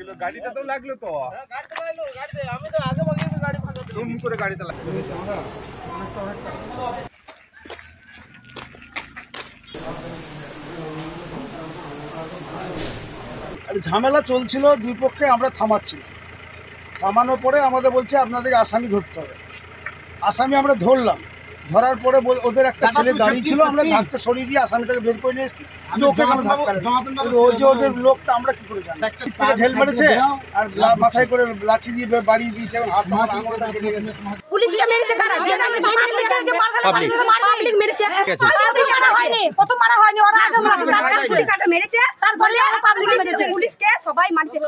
লাগলো, গাড়িটা তো লাগলো তো। আমি তো আগে ভাগে গাড়ি ভাঙা তুম করে গাড়িটা লাগলো। ঝামেলা চলছিল, দুই পক্ষে আমরা থামাচ্ছিলাম। থামানোর পরে আমাদের বলছে আপনাদের আসামি ধরতে হবে। আসামি আমরা ধরলাম, ধরার পরে ওদের একটা ছেলে দাঁড়িয়ে ছিল, আমরা ধাক্কা সরিয়ে দিয়ে আসামিটাকে বের করে নিয়ে এসেছি। ওকে আমরা ধাক্কা ওই যে ওদের লোকটা আমরা কি করে জানি, থেকে ঢেল মেরেছে আর মাথায় করে লাঠি দিয়ে বাড়িয়ে দিয়েছে। হাত আঙুলটা কেটে গেছে। পুলিশকে মেরেছে কারা? পাবলিক মেরেছে। মারা হয়নি, প্রথম মারা হয়নি, ওরা আগে পুলিশ আগে মেরেছে, তারপরে পাবলিক মেরেছে। পুলিশকে সবাই মারছে।